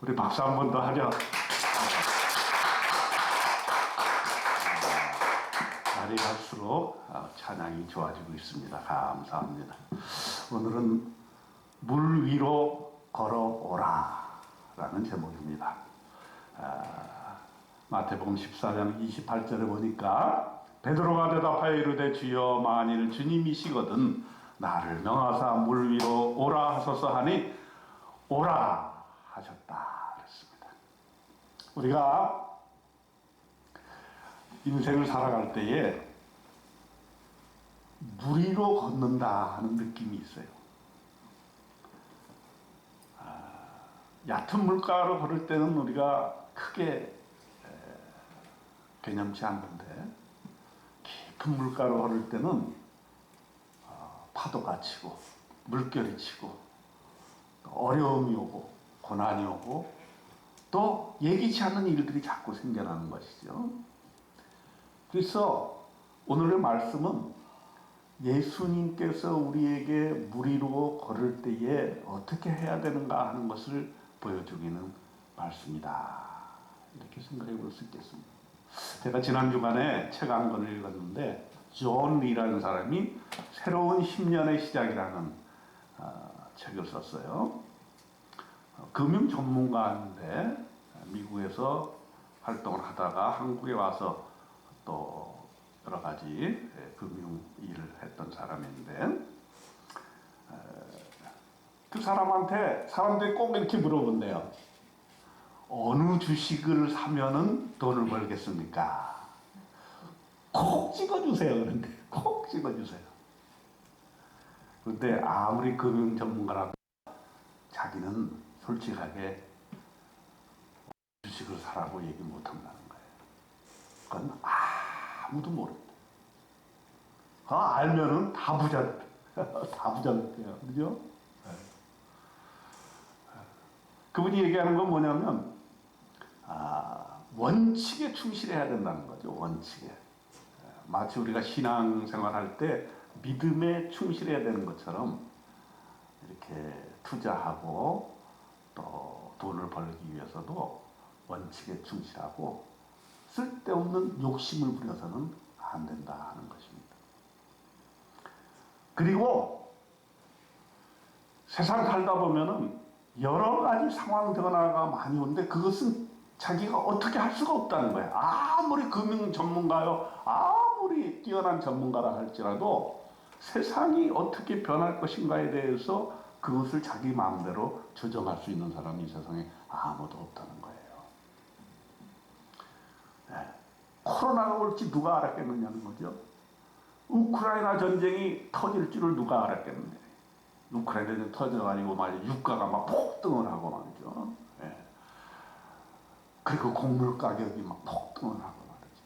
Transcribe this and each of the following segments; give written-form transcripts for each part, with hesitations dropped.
우리 박수 한 번 더 하죠. 날이 갈수록 찬양이 좋아지고 있습니다. 감사합니다. 오늘은 물 위로 걸어오라 라는 제목입니다. 마태복음 14장 28절에 보니까 베드로가 대답하여 이르되 주여 만일 주님이시거든 나를 명하사 물 위로 오라 하소서 하니 오라 하셨다 그랬습니다. 우리가 인생을 살아갈 때에 물 위로 걷는다 하는 느낌이 있어요. 얕은 물가로 걸을 때는 우리가 크게 개념치 않는데 깊은 물가로 걸을 때는 파도가 치고 물결이 치고 어려움이 오고 고난이 오고 또 예기치 않은 일들이 자꾸 생겨나는 것이죠. 그래서 오늘의 말씀은 예수님께서 우리에게 물 위로 걸을 때에 어떻게 해야 되는가 하는 것을 보여주기는 말씀이다. 이렇게 생각해 볼 수 있겠습니다. 제가 지난 주간에 책 한 권을 읽었는데 존 리라는 사람이 새로운 10년의 시작이라는 책을 썼어요. 금융 전문가인데 미국에서 활동을 하다가 한국에 와서 또 여러 가지 금융 일을 했던 사람인데 그 사람한테 사람들이 꼭 이렇게 물어본대요. 어느 주식을 사면은 돈을 벌겠습니까? 콕 찍어주세요. 그런데 콕 찍어주세요. 그런데 아무리 금융 전문가라도 자기는 솔직하게 주식을 사라고 얘기 못한다는 거예요. 그건 아무도 모릅니다. 알면은 다 부자, 다 부자겠대요. 그죠? 그분이 얘기하는 건 뭐냐면, 원칙에 충실해야 된다는 거죠. 원칙에. 마치 우리가 신앙생활 할 때 믿음에 충실해야 되는 것처럼 이렇게 투자하고 또 돈을 벌기 위해서도 원칙에 충실하고 쓸데없는 욕심을 부려서는 안 된다 하는 것입니다. 그리고 세상 살다 보면은 여러 가지 상황 변화가 많이 오는데 그것은 자기가 어떻게 할 수가 없다는 거예요. 아무리 금융 전문가요, 아무리 뛰어난 전문가라 할지라도 세상이 어떻게 변할 것인가에 대해서 그것을 자기 마음대로 조정할 수 있는 사람이 이 세상에 아무도 없다는 거예요. 네. 코로나가 올지 누가 알았겠느냐는 거죠. 우크라이나 전쟁이 터질 줄을 누가 알았겠느냐. 우크라이나 전쟁이 터져가지고 말이죠. 유가가 막 폭등을 하고 말이죠. 네. 그리고 곡물 가격이 막 폭등을 하고 말이죠.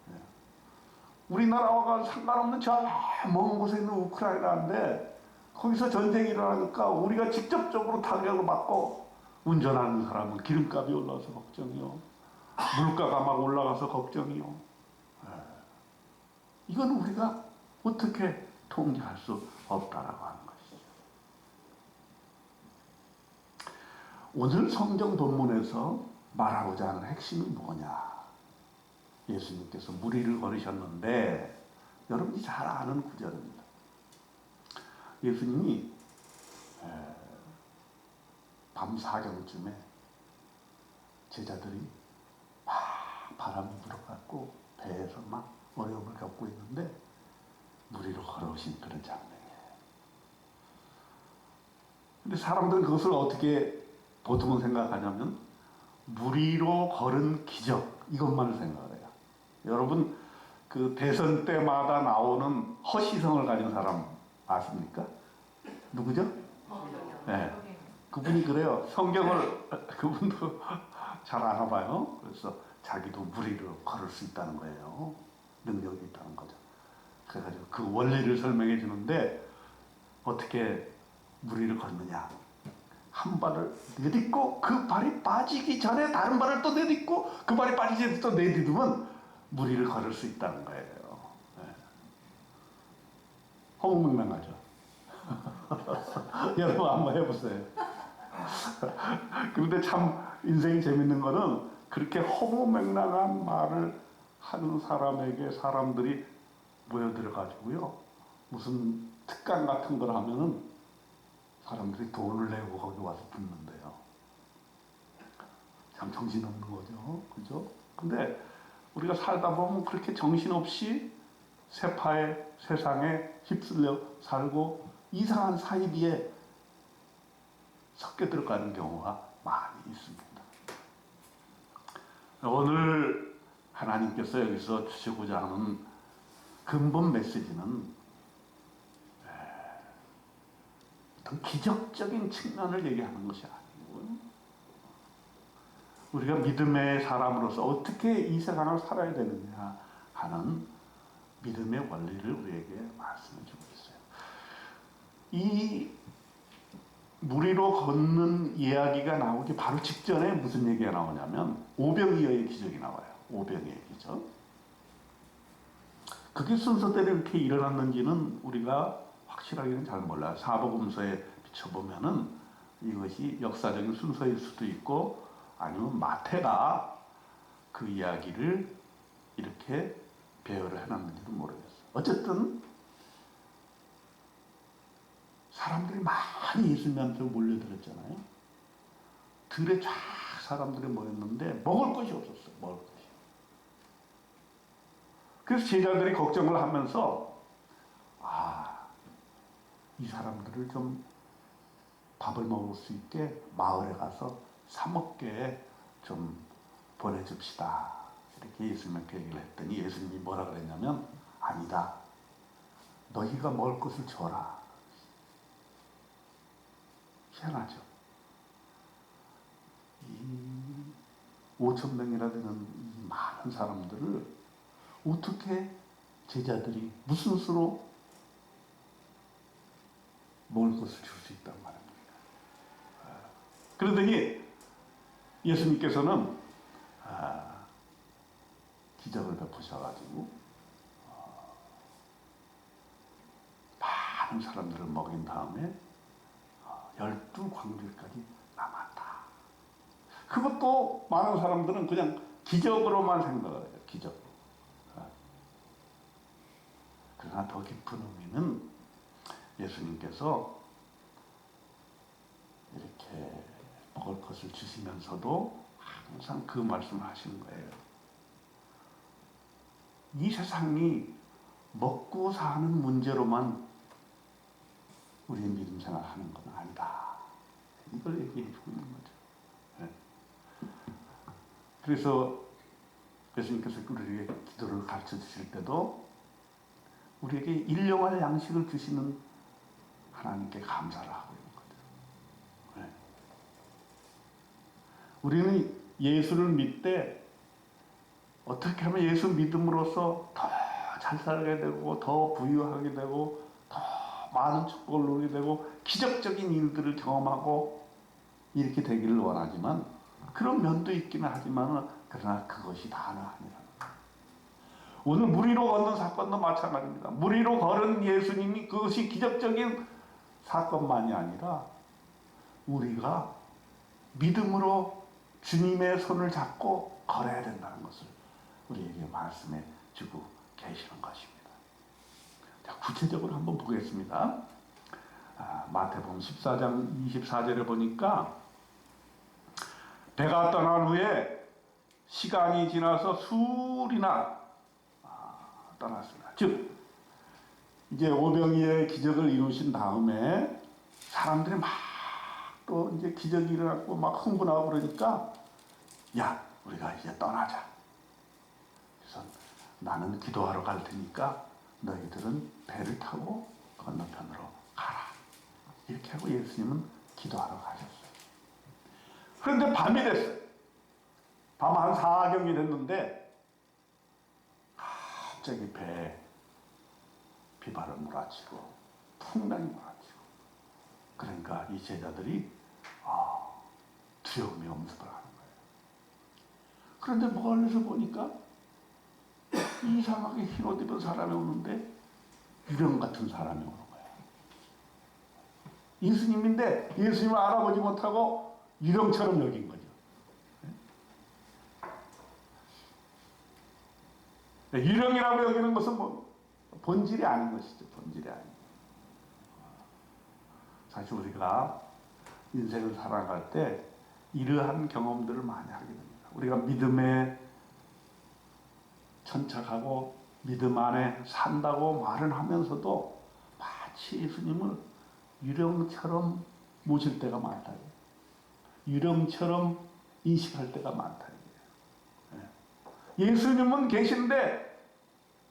네. 우리나라와 상관없는 저 먼 곳에 있는 우크라이나인데 거기서 전쟁이 일어나니까 우리가 직접적으로 타격을 받고 운전하는 사람은 기름값이 올라서 걱정이요. 물가가 막 올라가서 걱정이요. 네. 이건 우리가 어떻게 통제할 수 없다라고 하는 것이죠. 오늘 성경 본문에서 말하고자 하는 핵심이 뭐냐? 예수님께서 물 위를 걸으셨는데 여러분이 잘 아는 구절입니다. 예수님이 밤 4경쯤에 제자들이 막 바람이 불어갖고 배에서 막 어려움을 겪고 있는데 물 위로 걸어오신 그런 장면이에요. 근데 사람들은 그것을 어떻게 보통은 생각하냐면 물 위로 걸은 기적 이것만을 생각을 해요. 여러분 그 대선 때마다 나오는 허시성을 가진 사람 아십니까? 누구죠? 네. 그분이 그래요. 성경을 그분도 잘 아나 봐요. 그래서 자기도 물 위로 걸을 수 있다는 거예요. 능력이 있다는 거죠. 그래가지고 그 원리를 설명해 주는데 어떻게 물 위를 걷느냐. 한 발을 내딛고 그 발이 빠지기 전에 다른 발을 또 내딛고 그 발이 빠지기 전에 또 내딛으면 물 위를 걸을 수 있다는 거예요. 네. 허무맹랑하죠. 여러분 한번 해보세요. 그런데 참 인생이 재밌는 거는 그렇게 허무맹랑한 말을 하는 사람에게 사람들이 모여들어가지고요. 무슨 특강 같은 걸 하면은 사람들이 돈을 내고 거기 와서 듣는데요. 참 정신없는 거죠. 그죠? 근데 우리가 살다 보면 그렇게 정신없이 세파의 세상에 휩쓸려 살고 이상한 사이비에 섞여 들어가는 경우가 많이 있습니다. 오늘 하나님께서 여기서 주시고자 하는 근본 메시지는 어떤 기적적인 측면을 얘기하는 것이 아니고 우리가 믿음의 사람으로서 어떻게 이 세상을 살아야 되느냐 하는 믿음의 원리를 우리에게 말씀해 주고 있어요. 이 무리로 걷는 이야기가 나오기 바로 직전에 무슨 얘기가 나오냐면 오병이어의 기적이 나와요. 오병이어의 기적. 그게 순서대로 이렇게 일어났는지는 우리가 확실하게는 잘 몰라요. 사복음서에 비춰보면은 이것이 역사적인 순서일 수도 있고 아니면 마태가 그 이야기를 이렇게 배열을 해놨는지도 모르겠어요. 어쨌든 사람들이 많이 예수님한테 몰려들었잖아요. 들에 쫙 사람들이 모였는데 먹을 것이 없었어요. 먹을 것이. 그래서 제자들이 걱정을 하면서 이 사람들을 좀 밥을 먹을 수 있게 마을에 가서 사 먹게 좀 보내줍시다. 이렇게 예수님께 얘기를 했더니 예수님이 뭐라 그랬냐면 아니다. 너희가 먹을 것을 줘라. 희한하죠. 이 5천 명이나 되는 이 많은 사람들을 어떻게 제자들이 무슨 수로 먹을 것을 줄 수 있단 말입니다. 그러더니 예수님께서는 기적을 베푸셔가지고 많은 사람들을 먹인 다음에 12광주까지 남았다. 그것도 많은 사람들은 그냥 기적으로만 생각을 해요. 기적. 그러나 더 깊은 의미는 예수님께서 이렇게 먹을 것을 주시면서도 항상 그 말씀을 하시는 거예요. 이 세상이 먹고 사는 문제로만 우리의 믿음 생활을 하는 건 아니다. 이걸 얘기해 주고 있는 거죠. 네. 그래서 예수님께서 우리에게 기도를 가르쳐 주실 때도 우리에게 일용할 양식을 주시는 하나님께 감사를 하고 있는 거죠. 네. 우리는 예수를 믿되 어떻게 하면 예수 믿음으로써 더 잘 살게 되고 더 부유하게 되고 더 많은 축복을 누리게 되고 기적적인 일들을 경험하고 이렇게 되기를 원하지만 그런 면도 있기는 하지만 그러나 그것이 다는 아니라는 거예요. 오늘 무리로 걷는 사건도 마찬가지입니다. 무리로 걸은 예수님이 그것이 기적적인 사건만이 아니라 우리가 믿음으로 주님의 손을 잡고 걸어야 된다는 것을 우리에게 말씀해 주고 계시는 것입니다. 자, 구체적으로 한번 보겠습니다. 마태복음 14장 24절에 보니까 배가 떠난 후에 시간이 지나서 수일이나 떠났습니다. 즉 이제 오병이어의 기적을 이루신 다음에 사람들이 막 또 이제 기적이 일어났고 막 흥분하고 그러니까 야 우리가 이제 떠나자. 그래서 나는 기도하러 갈 테니까 너희들은 배를 타고 건너편으로 가라. 이렇게 하고 예수님은 기도하러 가셨어요. 그런데 밤이 됐어요. 밤 한 4경이 됐는데 갑자기 배에 비바람을 몰아치고 풍랑이 몰아치고 그러니까 이 제자들이 두려움의 엄습을 하는 거예요. 그런데 멀리서 보니까 이상하게 흰 옷 입은 사람이 오는데 유령 같은 사람이 오는 거예요. 예수님인데 예수님을 알아보지 못하고 유령처럼 여긴 거죠. 유령이라고 여기는 것은 뭐 본질이 아닌 것이죠. 본질이 아닌. 사실 우리가 인생을 살아갈 때 이러한 경험들을 많이 하게 됩니다. 우리가 믿음에 천착하고 믿음 안에 산다고 말은 하면서도 마치 예수님을 유령처럼 모실 때가 많다. 유령처럼 인식할 때가 많다. 예수님은 계신데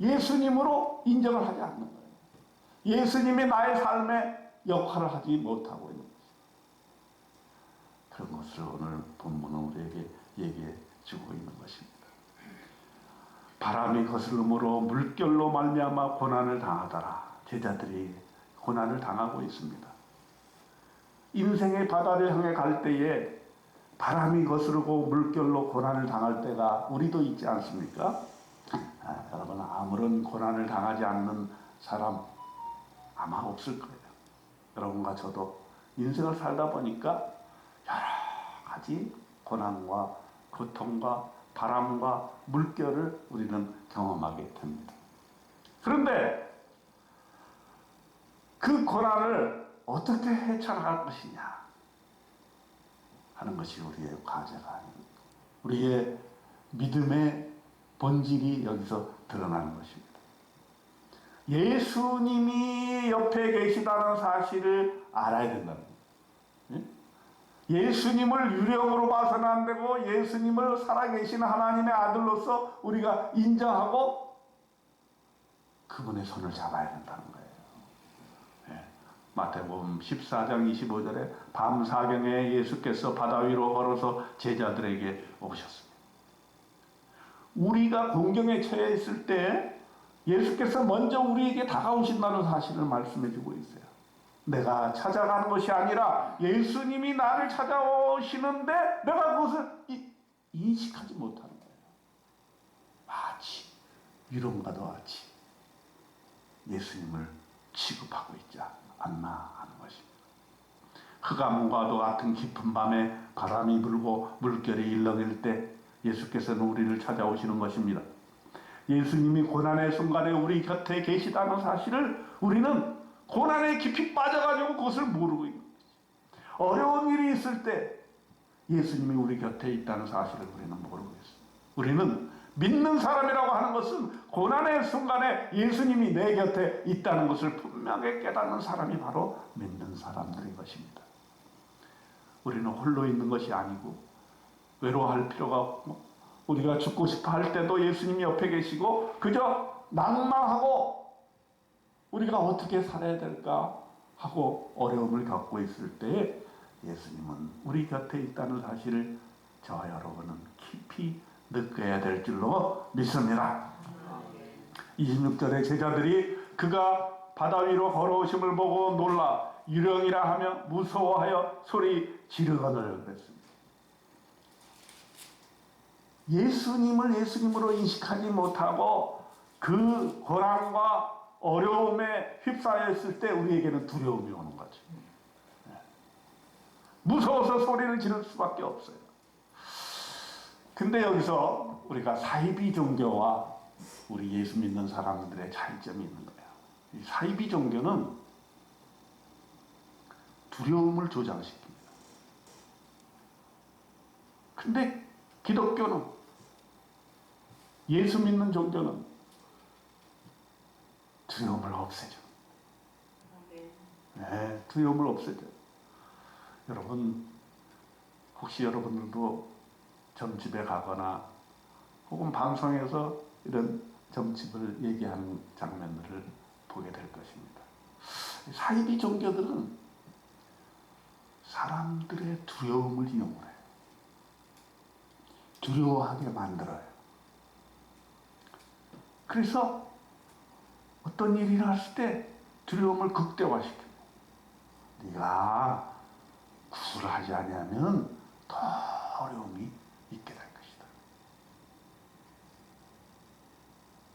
예수님으로 인정을 하지 않는 거예요. 예수님이 나의 삶에 역할을 하지 못하고 있는 것이죠. 그런 것을 오늘 본문은 우리에게 얘기해 주고 있는 것입니다. 바람이 거스름으로 물결로 말미암아 고난을 당하더라. 제자들이 고난을 당하고 있습니다. 인생의 바다를 향해 갈 때에 바람이 거스르고 물결로 고난을 당할 때가 우리도 있지 않습니까? 여러분, 아무런 고난을 당하지 않는 사람 아마 없을 거예요. 여러분과 저도 인생을 살다 보니까 여러 가지 고난과 고통과 바람과 물결을 우리는 경험하게 됩니다. 그런데 그 고난을 어떻게 헤쳐나갈 것이냐 하는 것이 우리의 과제가 아닙니다. 우리의 믿음의 본질이 여기서 드러나는 것입니다. 예수님이 옆에 계시다는 사실을 알아야 된다는 거예요. 예수님을 유령으로 봐서는 안 되고 예수님을 살아계신 하나님의 아들로서 우리가 인정하고 그분의 손을 잡아야 된다는 거예요. 마태복음 14장 25절에 밤 사경에 예수께서 바다 위로 걸어서 제자들에게 오셨습니다. 우리가 공경에 처해 있을 때 예수께서 먼저 우리에게 다가오신다는 사실을 말씀해 주고 있어요. 내가 찾아가는 것이 아니라 예수님이 나를 찾아오시는데 내가 그것을 인식하지 못하는 거예요. 마치 유령과도 같이 예수님을 취급하고 있지 않나 하는 것입니다. 흑암과도 같은 깊은 밤에 바람이 불고 물결이 일렁일 때 예수께서는 우리를 찾아오시는 것입니다. 예수님이 고난의 순간에 우리 곁에 계시다는 사실을 우리는 고난에 깊이 빠져가지고 그것을 모르고 있는 거죠. 어려운 일이 있을 때 예수님이 우리 곁에 있다는 사실을 우리는 모르고 있어요. 우리는 믿는 사람이라고 하는 것은 고난의 순간에 예수님이 내 곁에 있다는 것을 분명하게 깨닫는 사람이 바로 믿는 사람들인 것입니다. 우리는 홀로 있는 것이 아니고 외로워할 필요가 없고 우리가 죽고 싶어 할 때도 예수님이 옆에 계시고 그저 낭망하고 우리가 어떻게 살아야 될까 하고 어려움을 겪고 있을 때에 예수님은 우리 곁에 있다는 사실을 저와 여러분은 깊이 느껴야 될 줄로 믿습니다. 26절에 제자들이 그가 바다 위로 걸어오심을 보고 놀라 유령이라 하며 무서워하여 소리 지르거늘 그랬습니다. 예수님을 예수님으로 인식하지 못하고 그 고난과 어려움에 휩싸여 있을 때 우리에게는 두려움이 오는 거죠. 무서워서 소리를 지를 수밖에 없어요. 근데 여기서 우리가 사이비 종교와 우리 예수 믿는 사람들의 차이점이 있는 거예요. 이 사이비 종교는 두려움을 조장시킵니다. 근데 기독교는 예수 믿는 종교는 두려움을 없애죠. 네, 두려움을 없애죠. 여러분, 혹시 여러분들도 점집에 가거나 혹은 방송에서 이런 점집을 얘기하는 장면들을 보게 될 것입니다. 사이비 종교들은 사람들의 두려움을 이용을 해요. 두려워하게 만들어요. 그래서 어떤 일이 일어났을 때 두려움을 극대화시켜요. 네가 구술을 하지 않으면 더 어려움이 있게 될 것이다.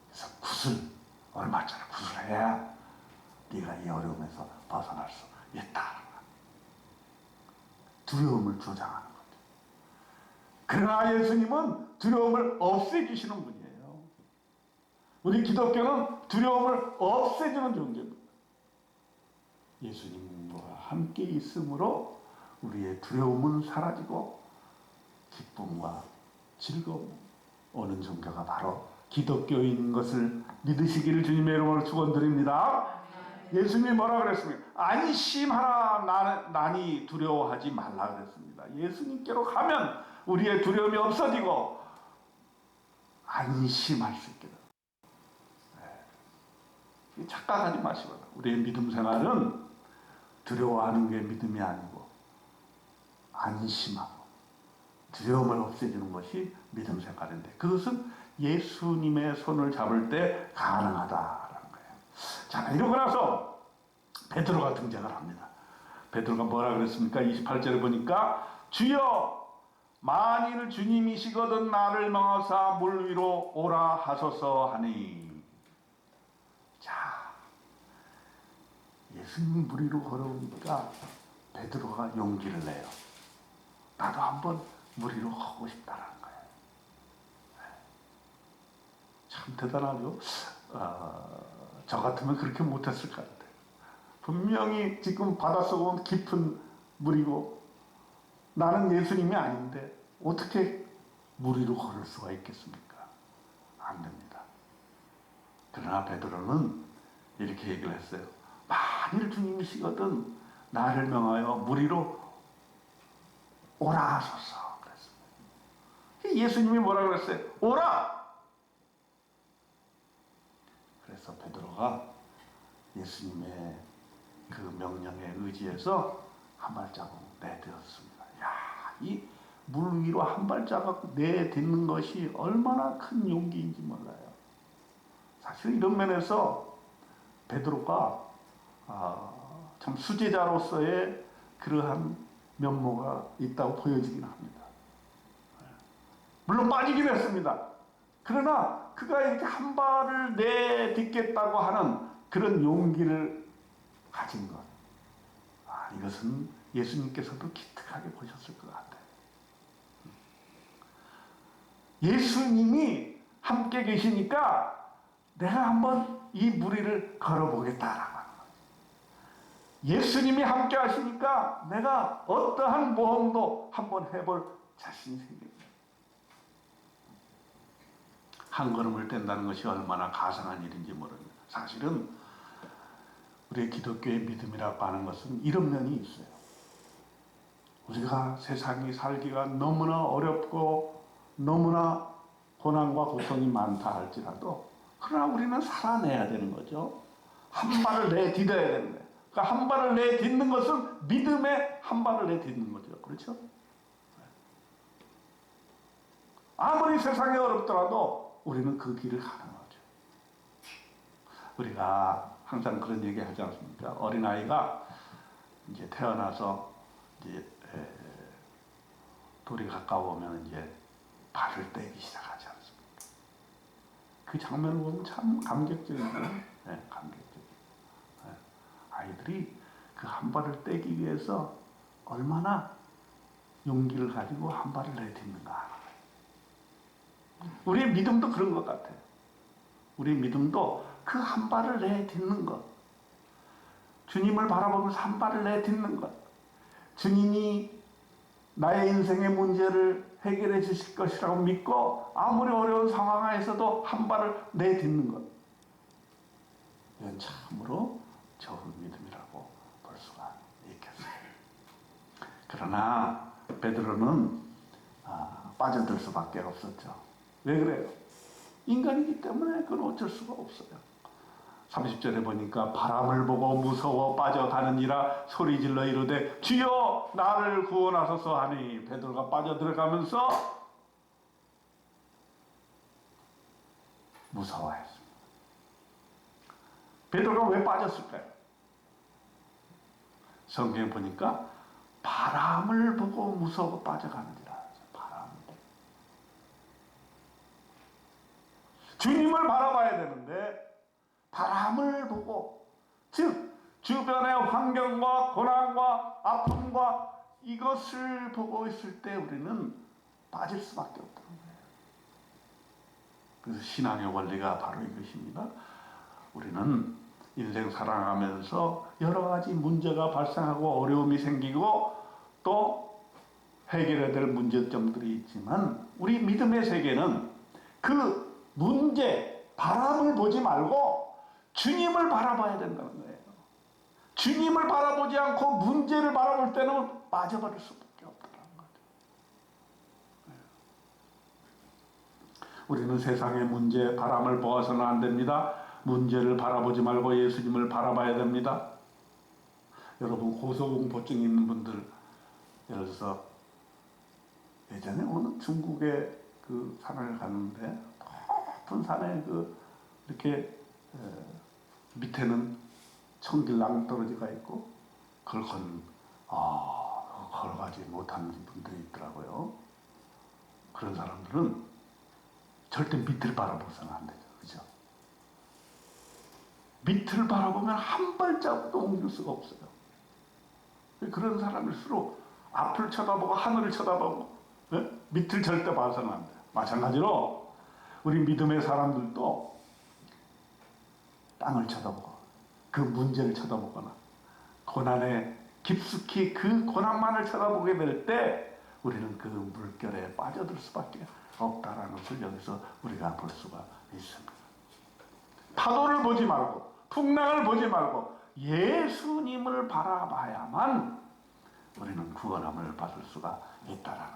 그래서 구슬, 얼마짜리 구슬을 해야 네가 이 어려움에서 벗어날 수 있다. 두려움을 조장하는 거죠. 그러나 예수님은 두려움을 없애주시는 분이에요. 우리 기독교는 두려움을 없애주는 종교입니다. 예수님과 함께 있음으로 우리의 두려움은 사라지고 기쁨과 즐거움 오는 종교가 바로 기독교인 것을 믿으시기를 주님의 이름으로 축원드립니다. 예수님이 뭐라 그랬습니까? 안심하라 나니 두려워하지 말라 그랬습니다. 예수님께로 가면 우리의 두려움이 없어지고 안심할 수 있게 됩니다. 착각하지 마시고 우리의 믿음 생활은 두려워하는 게 믿음이 아니고 안심하고 두려움을 없애주는 것이 믿음 생활인데 그것은 예수님의 손을 잡을 때 가능하다라는 거예요. 자, 이러고 나서 베드로가 등장을 합니다. 베드로가 뭐라 그랬습니까? 28절에 보니까 주여 만일 주님이시거든 나를 명하사 물 위로 오라 하소서 하니. 자, 예수님이 물 위로 걸어오니까 베드로가 용기를 내요. 나도 한번 물 위로 가고 싶다라는 거예요. 참 대단하죠. 저 같으면 그렇게 못했을 것 같아요. 분명히 지금 바닷속은 깊은 물이고 나는 예수님이 아닌데 어떻게 물 위로 걸을 수가 있겠습니까? 안 됩니다. 그러나 베드로는 이렇게 얘기를 했어요. 만일 주님이시거든 나를 명하여 물 위로 오라 하소서 그랬습니다. 예수님이 뭐라 그랬어요? 오라! 그래서 베드로가 예수님의 그 명령에 의지해서 한 발자국 내딛었습니다. 야, 이 물 위로 한 발자국 내딛는 것이 얼마나 큰 용기인지 몰라요. 사실 이런 면에서 베드로가 참 수제자로서의 그러한 면모가 있다고 보여지긴 합니다. 물론 빠지긴 했습니다. 그러나 그가 이렇게 한 발을 내딛겠다고 하는 그런 용기를 가진 것. 이것은 예수님께서도 기특하게 보셨을 것 같아요. 예수님이 함께 계시니까 내가 한번 이 물 위를 걸어보겠다라고 하는 거예요. 예수님이 함께 하시니까 내가 어떠한 모험도 한번 해볼 자신이 생깁니다. 한 걸음을 뗀다는 것이 얼마나 가상한 일인지 모릅니다. 사실은 우리의 기독교의 믿음이라고 하는 것은 이런 면이 있어요. 우리가 세상이 살기가 너무나 어렵고 너무나 고난과 고통이 많다 할지라도 그러나 우리는 살아내야 되는 거죠. 한 발을 내딛어야 되는 거예요. 그러니까 한 발을 내딛는 것은 믿음의 한 발을 내딛는 거죠. 그렇죠? 아무리 세상이 어렵더라도 우리는 그 길을 가는 거죠. 우리가 항상 그런 얘기 하지 않습니까? 어린아이가 이제 태어나서 이제 돌이 가까워오면 이제 발을 떼기 시작하지 않습니까? 그 장면을 보면 참 감격적이죠. 네, 감격적이죠. 네. 아이들이 그 한 발을 떼기 위해서 얼마나 용기를 가지고 한 발을 내딛는가. 우리의 믿음도 그런 것 같아요. 우리의 믿음도 그 한 발을 내딛는 것. 주님을 바라보면서 한 발을 내딛는 것. 주님이 나의 인생의 문제를 해결해 주실 것이라고 믿고 아무리 어려운 상황에서도 한 발을 내딛는 것. 이건 참으로 좋은 믿음이라고 볼 수가 있겠어요. 그러나 베드로는 빠져들 수밖에 없었죠. 왜 그래요? 인간이기 때문에 그건 어쩔 수가 없어요. 30절에 보니까 바람을 보고 무서워 빠져가느니라 소리질러 이르되 주여 나를 구원하소서 하니 베드로가 빠져들어가면서 무서워했습니다. 베드로가 왜 빠졌을까요? 성경에 보니까 바람을 보고 무서워 빠져가느니라. 바람을 보고. 주님을 바라봐야 되는데 바람을 보고, 즉 주변의 환경과 고난과 아픔과 이것을 보고 있을 때 우리는 빠질 수밖에 없다는 거예요. 그래서 신앙의 원리가 바로 이것입니다. 우리는 인생 살아가면서 여러 가지 문제가 발생하고 어려움이 생기고 또 해결해야 될 문제점들이 있지만 우리 믿음의 세계는 그 문제, 바람을 보지 말고 주님을 바라봐야 된다는 거예요. 주님을 바라보지 않고 문제를 바라볼 때는 빠져버릴 수밖에 없다는 거죠. 우리는 세상의 문제, 바람을 보아서는 안 됩니다. 문제를 바라보지 말고 예수님을 바라봐야 됩니다. 여러분 고소공포증 있는 분들, 예를 들어서 예전에 어느 중국의 그 산을 갔는데 높은 산에 이렇게 밑에는 청길랑 떨어지가 있고 그걸 걸어가지 못하는 분들이 있더라고요. 그런 사람들은 절대 밑을 바라보서는 안 되죠. 그죠? 밑을 바라보면 한 발자국도 옮길 수가 없어요. 그런 사람일수록 앞을 쳐다보고 하늘을 쳐다보고 밑을 절대 봐서는 안 돼요. 마찬가지로 우리 믿음의 사람들도 땅을 쳐다보고 그 문제를 쳐다보거나 고난에 깊숙이 그 고난만을 쳐다보게 될 때 우리는 그 물결에 빠져들 수밖에 없다라는 것을 여기서 우리가 볼 수가 있습니다. 파도를 보지 말고 풍랑을 보지 말고 예수님을 바라봐야만 우리는 구원함을 받을 수가 있다라는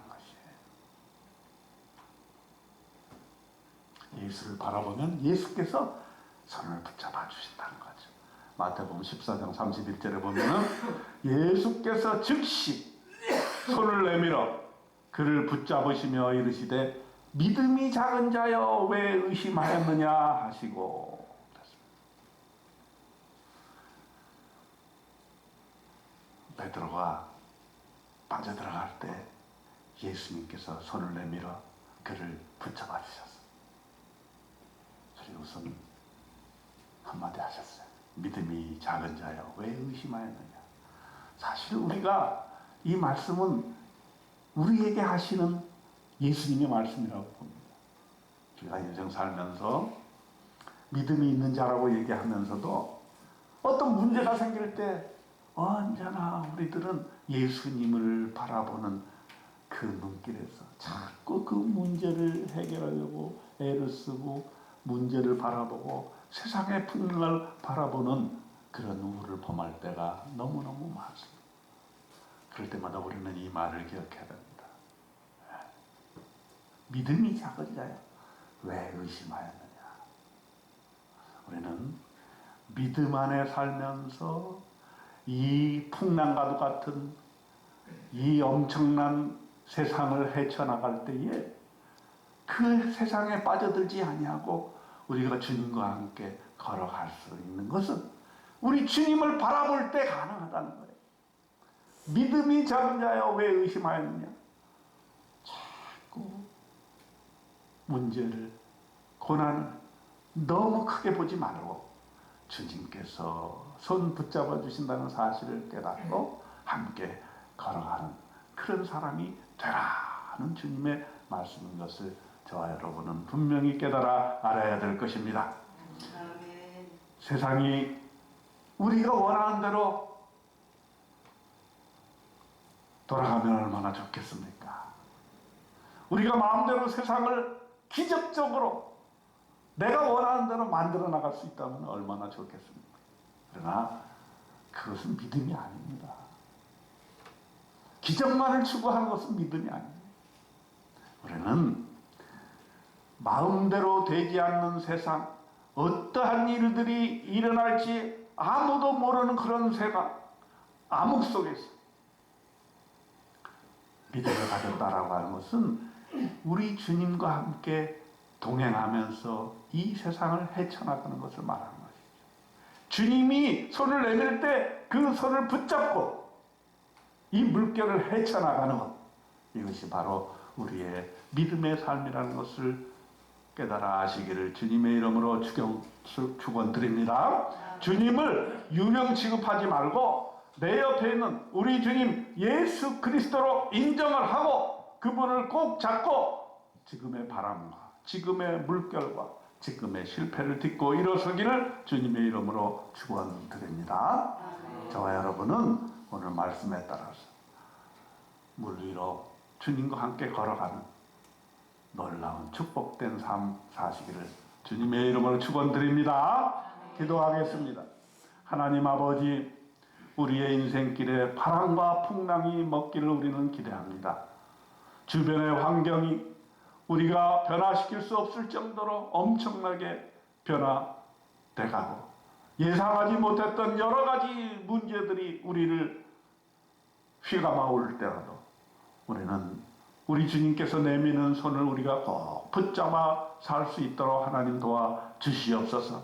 것이에요. 예수를 바라보면 예수께서 손을 붙잡아 주신다는 거죠. 마태복음 14장 31절에 보면은 예수께서 즉시 손을 내밀어 그를 붙잡으시며 이르시되 믿음이 작은 자여 왜 의심하였느냐 하시고 베드로가 빠져들어갈 때 예수님께서 손을 내밀어 그를 붙잡아 주셨어요. 그리고 우선 한마디 하셨어요. 믿음이 작은 자여 왜 의심하였느냐. 사실 우리가 이 말씀은 우리에게 하시는 예수님의 말씀이라고 봅니다. 우리가 인생 살면서 믿음이 있는 자라고 얘기하면서도 어떤 문제가 생길 때 언제나 우리들은 예수님을 바라보는 그 눈길에서 자꾸 그 문제를 해결하려고 애를 쓰고 문제를 바라보고 세상의 풍랑을 바라보는 그런 우울을 범할 때가 너무너무 많습니다. 그럴 때마다 우리는 이 말을 기억해야 됩니다. 믿음이 작은 자야 왜 의심하였느냐. 우리는 믿음 안에 살면서 이 풍랑과도 같은 이 엄청난 세상을 헤쳐나갈 때에 그 세상에 빠져들지 아니하고 우리가 주님과 함께 걸어갈 수 있는 것은 우리 주님을 바라볼 때 가능하다는 거예요. 믿음이 작은 자여 왜 의심하였느냐. 자꾸 문제를 고난을 너무 크게 보지 말고 주님께서 손 붙잡아 주신다는 사실을 깨닫고 함께 걸어가는 그런 사람이 되라는 주님의 말씀인 것을 저와 여러분은 분명히 깨달아 알아야 될 것입니다. 아멘. 세상이 우리가 원하는 대로 돌아가면 얼마나 좋겠습니까? 우리가 마음대로 세상을 기적적으로 내가 원하는 대로 만들어 나갈 수 있다면 얼마나 좋겠습니까? 그러나 그것은 믿음이 아닙니다. 기적만을 추구하는 것은 믿음이 아닙니다. 우리는 마음대로 되지 않는 세상, 어떠한 일들이 일어날지 아무도 모르는 그런 세상, 암흑 속에서 믿음을 가졌다라고 하는 것은 우리 주님과 함께 동행하면서 이 세상을 헤쳐나가는 것을 말하는 것이죠. 주님이 손을 내밀 때 그 손을 붙잡고 이 물결을 헤쳐나가는 것, 이것이 바로 우리의 믿음의 삶이라는 것을 깨달아 아시기를 주님의 이름으로 축원드립니다. 주님을 유명 취급하지 말고 내 옆에 있는 우리 주님 예수 그리스도로 인정을 하고 그분을 꼭 잡고 지금의 바람과 지금의 물결과 지금의 실패를 딛고 일어서기를 주님의 이름으로 축원드립니다. 저와 여러분은 오늘 말씀에 따라서 물 위로 주님과 함께 걸어가는 놀라운 축복된 삶 사시기를 주님의 이름으로 축원드립니다. 기도하겠습니다. 하나님 아버지, 우리의 인생길에 바람과 풍랑이 먹기를 우리는 기대합니다. 주변의 환경이 우리가 변화시킬 수 없을 정도로 엄청나게 변화돼가고 예상하지 못했던 여러 가지 문제들이 우리를 휘감아 올 때라도 우리는 우리 주님께서 내미는 손을 우리가 꼭 붙잡아 살 수 있도록 하나님 도와 주시옵소서.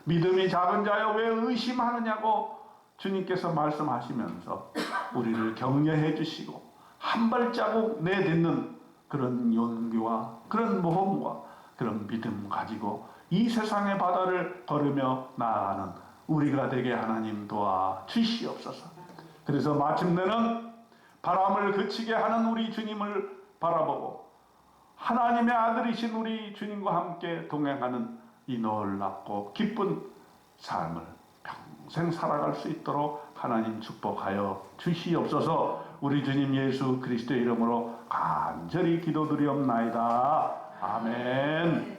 믿음이 작은 자여 왜 의심하느냐고 주님께서 말씀하시면서 우리를 격려해 주시고 한 발자국 내딛는 그런 용기와 그런 모험과 그런 믿음 가지고 이 세상의 바다를 걸으며 나아가는 우리가 되게 하나님 도와 주시옵소서. 그래서 마침내는 바람을 그치게 하는 우리 주님을 바라보고 하나님의 아들이신 우리 주님과 함께 동행하는 이 놀랍고 기쁜 삶을 평생 살아갈 수 있도록 하나님 축복하여 주시옵소서. 우리 주님 예수 그리스도의 이름으로 간절히 기도드리옵나이다. 아멘.